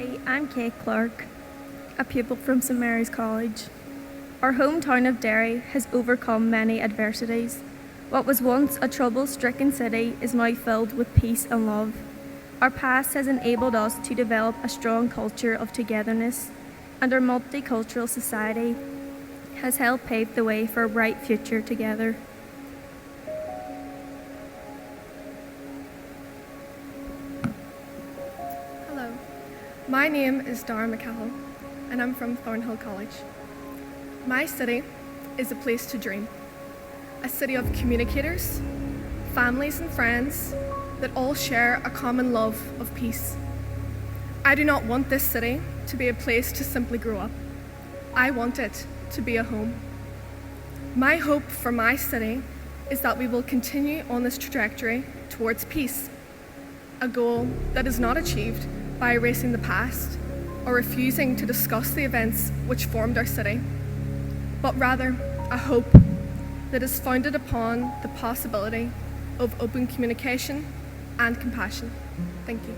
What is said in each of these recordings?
Hi, I'm Kate Clark, a pupil from St Mary's College. Our hometown of Derry has overcome many adversities. What was once a trouble-stricken city is now filled with peace and love. Our past has enabled us to develop a strong culture of togetherness, and our multicultural society has helped pave the way for a bright future together. Hello, my name is Dara McCallum, and I'm from Thornhill College. My city is a place to dream, a city of communicators, families and friends that all share a common love of peace. I do not want this city to be a place to simply grow up. I want it to be a home. My hope for my city is that we will continue on this trajectory towards peace, a goal that is not achieved by erasing the past or refusing to discuss the events which formed our city, but rather a hope that is founded upon the possibility of open communication and compassion. Thank you.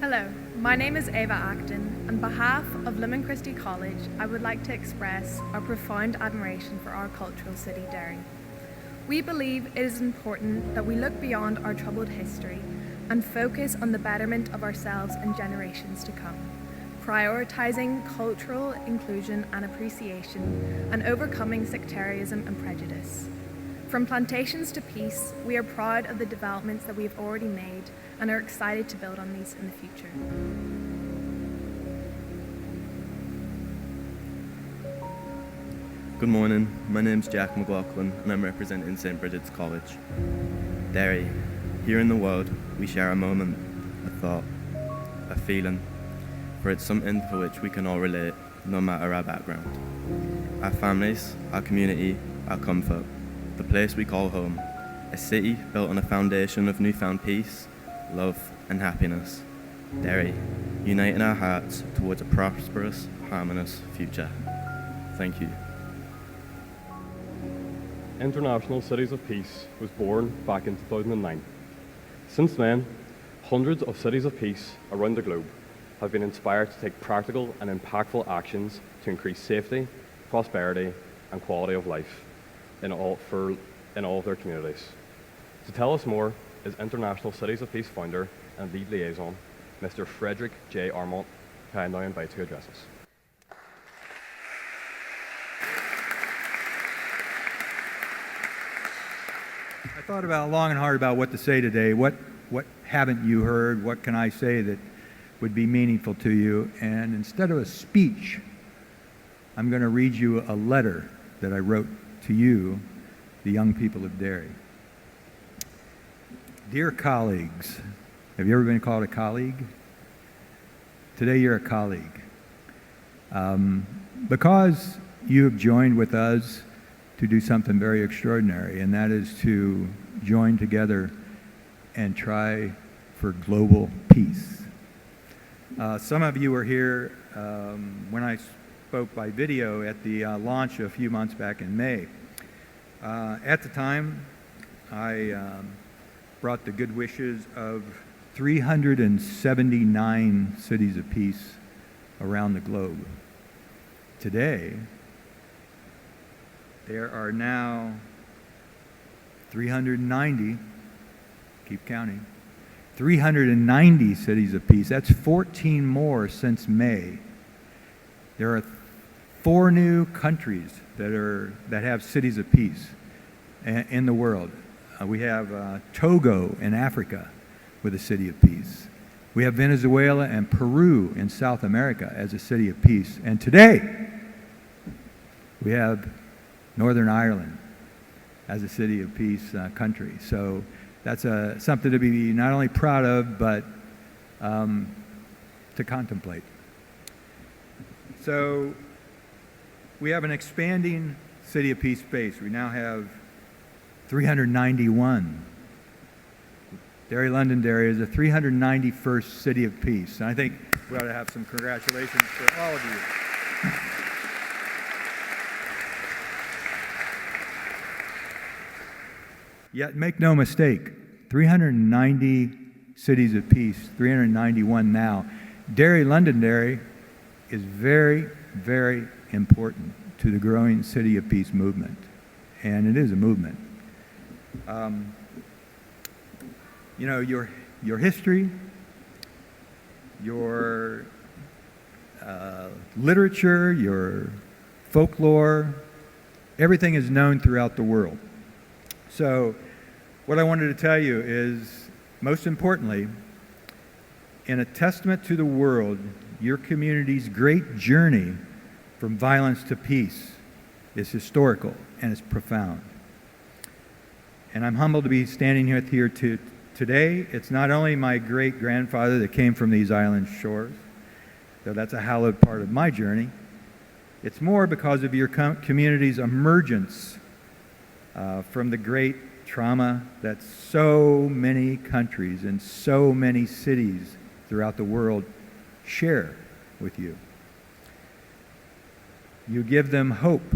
Hello, my name is Ava Acton. On behalf of Limon Christi College, I would like to express our profound admiration for our cultural city, Derry. We believe it is important that we look beyond our troubled history and focus on the betterment of ourselves and generations to come, prioritising cultural inclusion and appreciation and overcoming sectarianism and prejudice. From plantations to peace, we are proud of the developments that we have already made and are excited to build on these in the future. Good morning, my name's Jack McLaughlin and I'm representing St Bridget's College. Derry, here in the world, we share a moment, a thought, a feeling, for it's something for which we can all relate, no matter our background. Our families, our community, our comfort, the place we call home, a city built on a foundation of newfound peace, love and happiness. Derry, uniting our hearts towards a prosperous, harmonious future. Thank you. International Cities of Peace was born back in 2009. Since then, hundreds of cities of peace around the globe have been inspired to take practical and impactful actions to increase safety, prosperity, and quality of life in all of their communities. To tell us more is International Cities of Peace founder and lead liaison, Mr. Frederick J. Arment, who I now invite to address us. I thought about long and hard about what to say today. What haven't you heard? What can I say that would be meaningful to you? And instead of a speech, I'm going to read you a letter that I wrote to you, the young people of Derry. Dear colleagues, have you ever been called a colleague? Today you're a colleague. Because you have joined with us to do something very extraordinary, and that is to join together and try for global peace. Some of you were here when I spoke by video at the launch a few months back in May. At the time, I brought the good wishes of 379 cities of peace around the globe. Today, there are now 390, keep counting, 390 cities of peace. That's 14 more since May. There are 4 new countries that have cities of peace in the world. We have Togo in Africa with a city of peace. We have Venezuela and Peru in South America as a city of peace. And today, we have Northern Ireland as a city of peace country. So that's something to be not only proud of, but to contemplate. So we have an expanding city of peace space. We now have 391. Derry-Londonderry is the 391st city of peace. And I think we ought to have some congratulations for all of you. Yet make no mistake, 390 cities of peace, 391 now. Derry-Londonderry is very, very important to the growing city of peace movement. And it is a movement. You know, your history, your literature, your folklore, everything is known throughout the world. So what I wanted to tell you is, most importantly, in a testament to the world, your community's great journey from violence to peace is historical and it's profound. And I'm humbled to be standing here today. It's not only my great-grandfather that came from these island shores, though that's a hallowed part of my journey. It's more because of your community's emergence from the great trauma that so many countries and so many cities throughout the world share with you. You give them hope.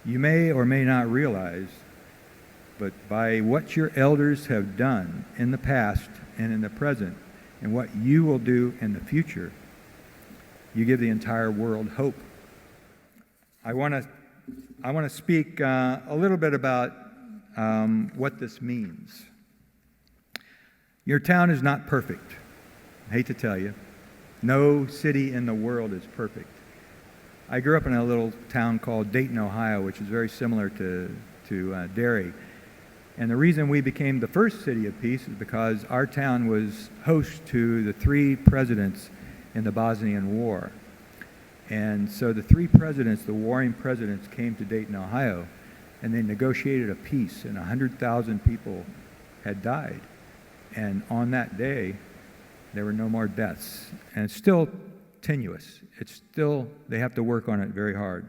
You may or may not realize, but by what your elders have done in the past and in the present, and what you will do in the future, you give the entire world hope. I want to speak a little bit about what this means. Your town is not perfect. I hate to tell you. No city in the world is perfect. I grew up in a little town called Dayton, Ohio, which is very similar to Derry. And the reason we became the first city of peace is because our town was host to the 3 presidents in the Bosnian War. And so the 3 presidents, the warring presidents, came to Dayton, Ohio, and they negotiated a peace, and 100,000 people had died. And on that day, there were no more deaths. And it's still tenuous. They have to work on it very hard.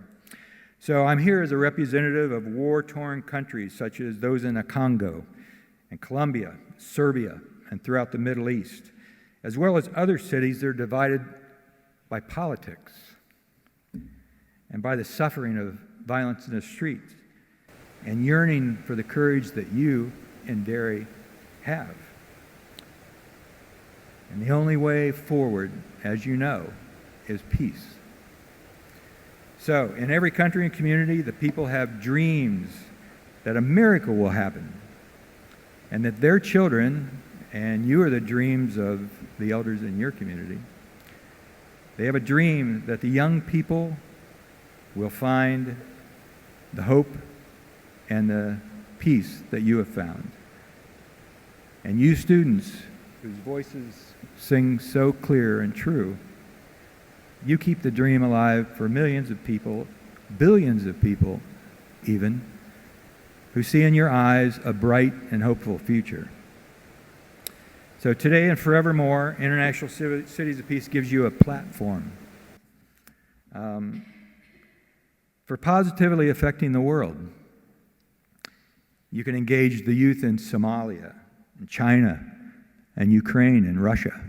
So I'm here as a representative of war-torn countries such as those in the Congo and Colombia, Serbia, and throughout the Middle East, as well as other cities that are divided by politics and by the suffering of violence in the streets, and yearning for the courage that you in Derry have. And the only way forward, as you know, is peace. So, in every country and community, the people have dreams that a miracle will happen, and that their children, and you are the dreams of the elders in your community, they have a dream that the young people will find the hope and the peace that you have found. And you students, whose voices sing so clear and true, you keep the dream alive for millions of people, billions of people even, who see in your eyes a bright and hopeful future. So today and forevermore, International Cities of Peace gives you a platform for positively affecting the world. You can engage the youth in Somalia, in China, and Ukraine, and Russia.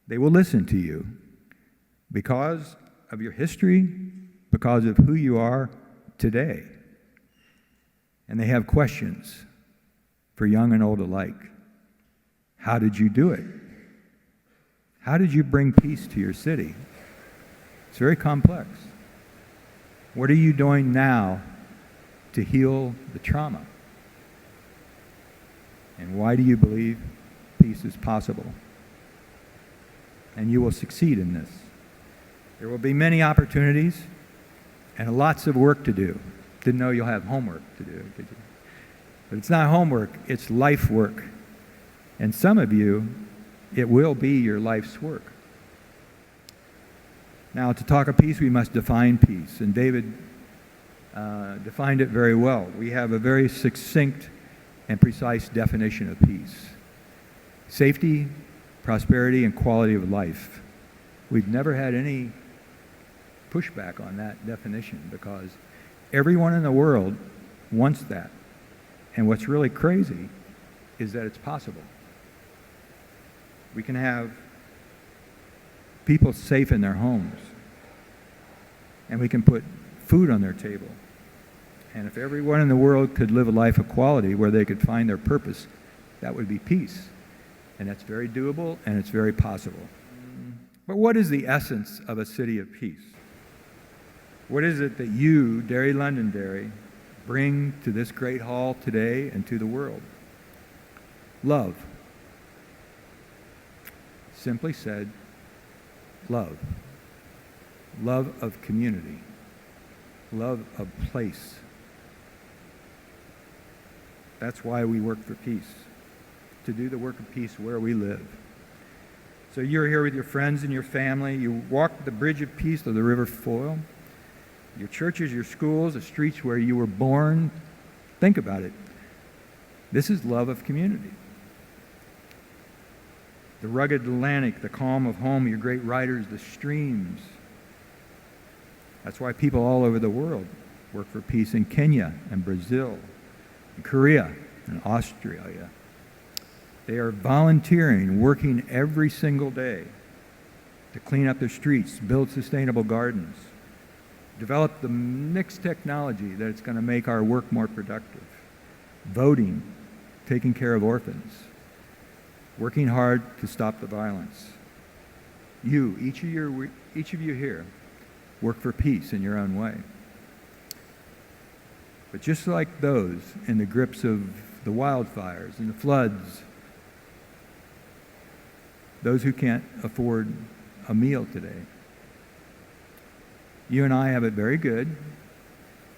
They will listen to you because of your history, because of who you are today. And they have questions for young and old alike. How did you do it? How did you bring peace to your city? It's very complex. What are you doing now to heal the trauma? And why do you believe peace is possible? And you will succeed in this. There will be many opportunities and lots of work to do. Didn't know you'll have homework to do, did you? But it's not homework, it's life work. And some of you, it will be your life's work. Now, to talk of peace, we must define peace. And David defined it very well. We have a very succinct and precise definition of peace. Safety, prosperity, and quality of life. We've never had any pushback on that definition because everyone in the world wants that. And what's really crazy is that it's possible. We can have people safe in their homes, and we can put food on their table. And if everyone in the world could live a life of quality where they could find their purpose, that would be peace. And that's very doable, and it's very possible. But what is the essence of a city of peace? What is it that you, Derry-Londonderry, bring to this great hall today and to the world? Love. Simply said, love. Love of community. Love of place. That's why we work for peace, to do the work of peace where we live. So you're here with your friends and your family. You walk the bridge of peace of the River Foyle. Your churches, your schools, the streets where you were born. Think about it. This is love of community. The rugged Atlantic, the calm of home, your great riders, the streams. That's why people all over the world work for peace in Kenya and Brazil, in Korea and Australia. They are volunteering, working every single day to clean up their streets, build sustainable gardens, develop the next technology that's going to make our work more productive, voting, taking care of orphans, working hard to stop the violence. You, each of you here, work for peace in your own way. But just like those in the grips of the wildfires and the floods, those who can't afford a meal today, you and I have it very good.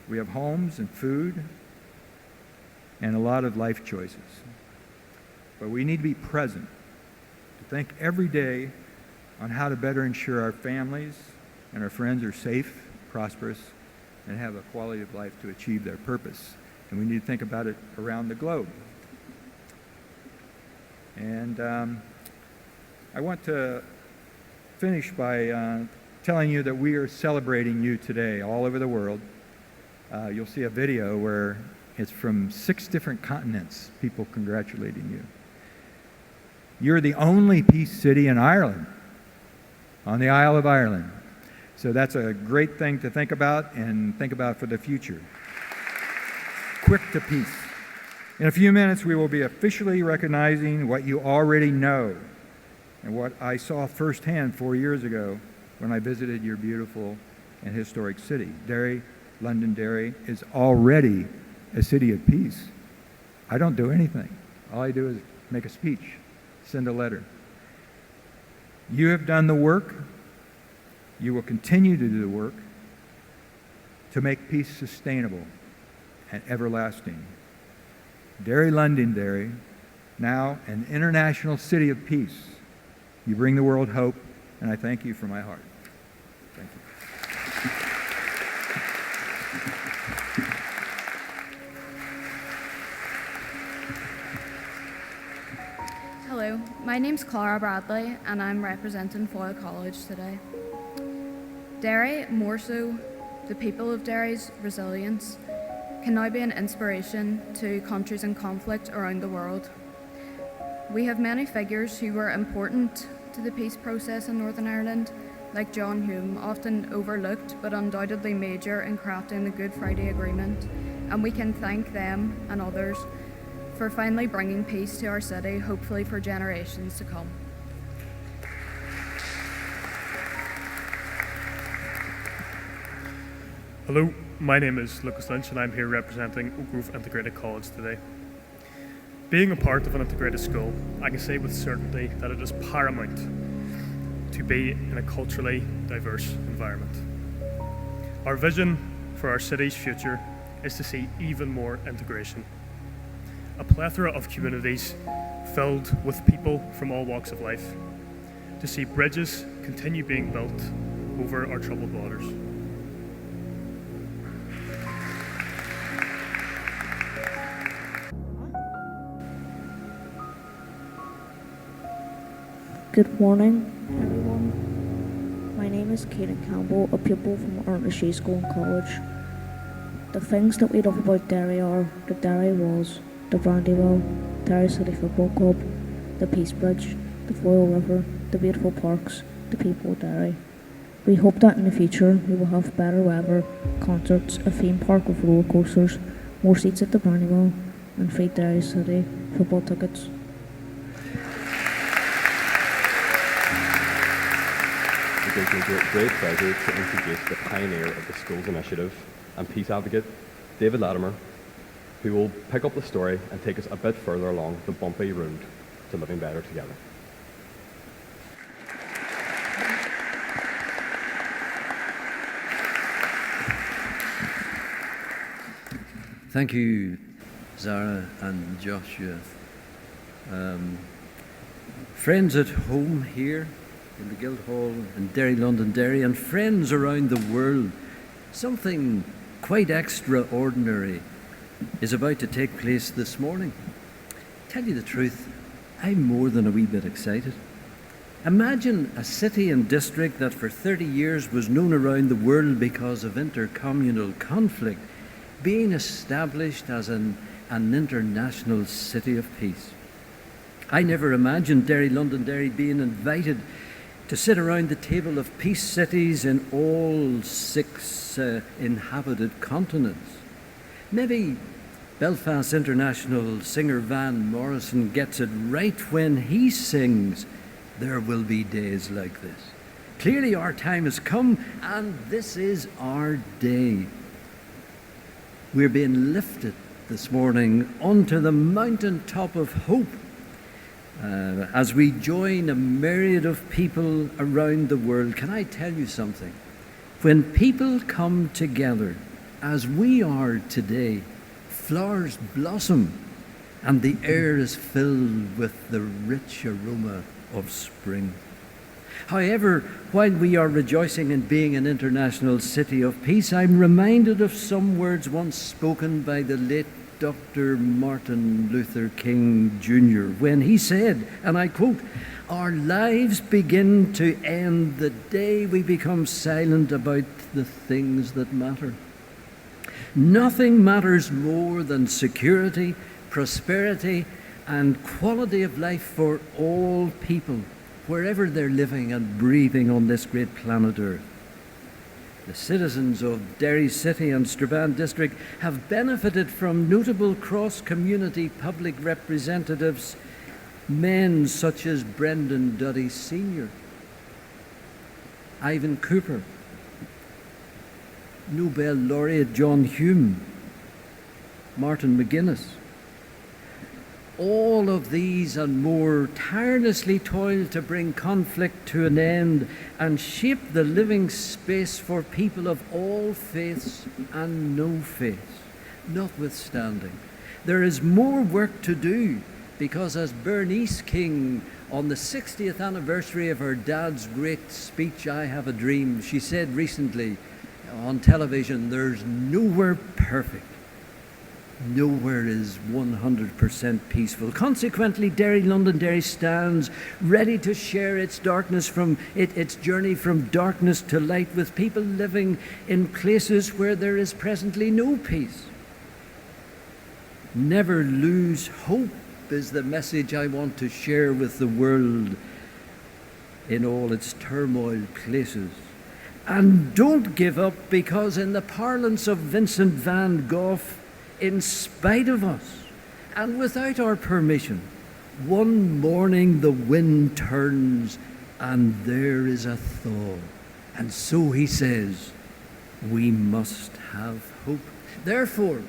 We have homes and food and a lot of life choices. But we need to be present to think every day on how to better ensure our families and our friends are safe, prosperous, and have a quality of life to achieve their purpose. And we need to think about it around the globe. And I want to finish by telling you that we are celebrating you today all over the world. You'll see a video where it's from 6 different continents, people congratulating you. You're the only peace city in Ireland, on the Isle of Ireland. So that's a great thing to think about and think about for the future. Quick to peace. In a few minutes, we will be officially recognizing what you already know and what I saw firsthand 4 years ago when I visited your beautiful and historic city. Derry-Londonderry is already a city of peace. I don't do anything. All I do is make a speech, send a letter. You have done the work. You will continue to do the work to make peace sustainable and everlasting. Derry-Londonderry, now an international city of peace. You bring the world hope, and I thank you from my heart. Thank you. Hello My name's Clara Bradley and I'm representing Foyle College today. Derry, more so the people of Derry's resilience, can now be an inspiration to countries in conflict around the world. We have many figures who were important to the peace process in Northern Ireland, like John Hume, often overlooked but undoubtedly major in crafting the Good Friday Agreement, and we can thank them and others for finally bringing peace to our city, hopefully for generations to come. Hello, my name is Lucas Lynch and I'm here representing Oak Grove Integrated College today. Being a part of an integrated school, I can say with certainty that it is paramount to be in a culturally diverse environment. Our vision for our city's future is to see even more integration. A plethora of communities filled with people from all walks of life, to see bridges continue being built over our troubled waters. Good morning, everyone. My name is Kaden Campbell, a pupil from Arment School and College. The things that we love about Derry are the Derry Walls, the Brandywell, Derry City Football Club, the Peace Bridge, the Foyle River, the beautiful parks, the people of Derry. We hope that in the future we will have better weather, concerts, a theme park with roller coasters, more seats at the Brandywell, and free Derry City football tickets. It gives me great pleasure to introduce the pioneer of the school's initiative and peace advocate, David Latimer, who will pick up the story and take us a bit further along the bumpy road to living better together. Thank you, Zara and Joshua. Friends at home here in the Guildhall in Derry-Londonderry, and friends around the world, something quite extraordinary is about to take place this morning. Tell you the truth, I'm more than a wee bit excited. Imagine a city and district that for 30 years was known around the world because of intercommunal conflict being established as an international city of peace. I never imagined Derry-Londonderry being invited to sit around the table of peace cities in all 6 inhabited continents. Maybe Belfast international singer Van Morrison gets it right when he sings, "There will be days like this." Clearly our time has come, and this is our day. We're being lifted this morning onto the mountaintop of hope as we join a myriad of people around the world. Can I tell you something? When people come together, as we are today, flowers blossom and the air is filled with the rich aroma of spring. However, while we are rejoicing in being an international city of peace, I'm reminded of some words once spoken by the late Dr. Martin Luther King Jr. when he said, and I quote, "Our lives begin to end the day we become silent about the things that matter." Nothing matters more than security, prosperity, and quality of life for all people, wherever they're living and breathing on this great planet Earth. The citizens of Derry City and Strabane District have benefited from notable cross-community public representatives, men such as Brendan Duddy Sr., Ivan Cooper, Nobel laureate John Hume, Martin McGuinness. All of these and more tirelessly toil to bring conflict to an end and shape the living space for people of all faiths and no faiths. Notwithstanding, there is more work to do because, as Bernice King, on the 60th anniversary of her dad's great speech, "I Have a Dream," she said recently on television, "There's nowhere perfect." Nowhere is 100% peaceful. Consequently, Derry-Londonderry stands ready to share its darkness its journey from darkness to light with people living in places where there is presently no peace. Never lose hope is the message I want to share with the world in all its turmoil places. And don't give up, because in the parlance of Vincent van Gogh, in spite of us and without our permission, one morning the wind turns and there is a thaw. And so he says, we must have hope. Therefore,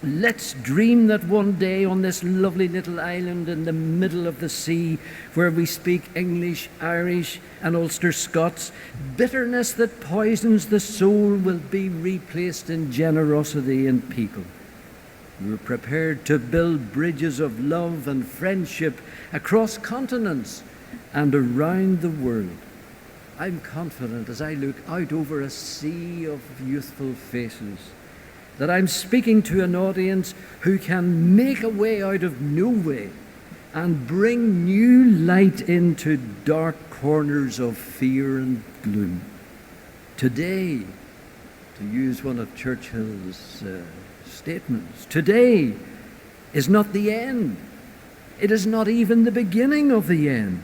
let's dream that one day on this lovely little island in the middle of the sea, where we speak English, Irish, and Ulster Scots, bitterness that poisons the soul will be replaced in generosity and people. We're prepared to build bridges of love and friendship across continents and around the world. I'm confident as I look out over a sea of youthful faces that I'm speaking to an audience who can make a way out of no way and bring new light into dark corners of fear and gloom. Today, to use one of Churchill's statements, today is not the end. It is not even the beginning of the end.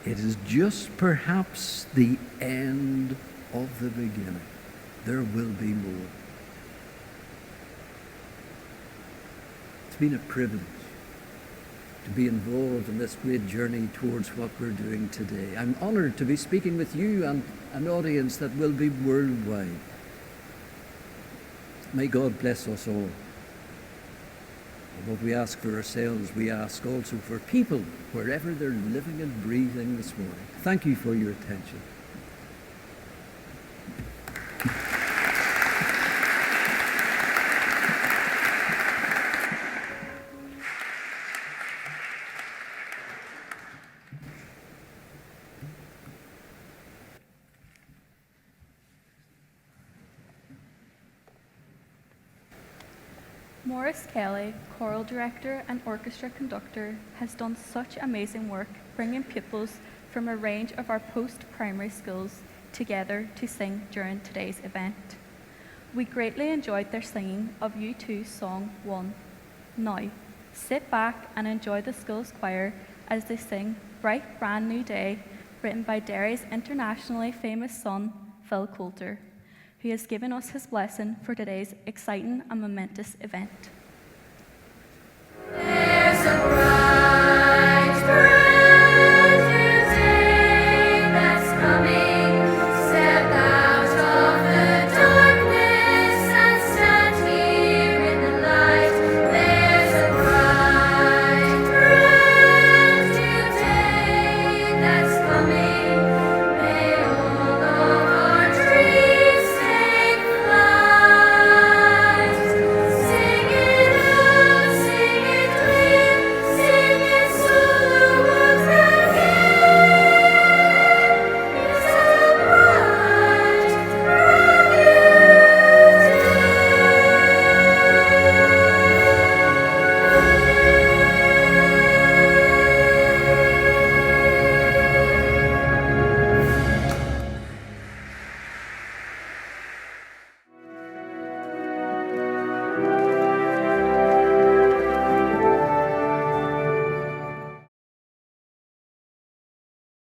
It is just perhaps the end of the beginning. There will be more. It's been a privilege to be involved in this great journey towards what we're doing today. I'm honoured to be speaking with you and an audience that will be worldwide. May God bless us all. And what we ask for ourselves, we ask also for people, wherever they're living and breathing this morning. Thank you for your attention. Maurice Kelly, choral director and orchestra conductor, has done such amazing work bringing pupils from a range of our post-primary schools together to sing during today's event. We greatly enjoyed their singing of U2's song 1. Now, sit back and enjoy the school's choir as they sing Bright Brand New Day, written by Derry's internationally famous son, Phil Coulter, who has given us his blessing for today's exciting and momentous event.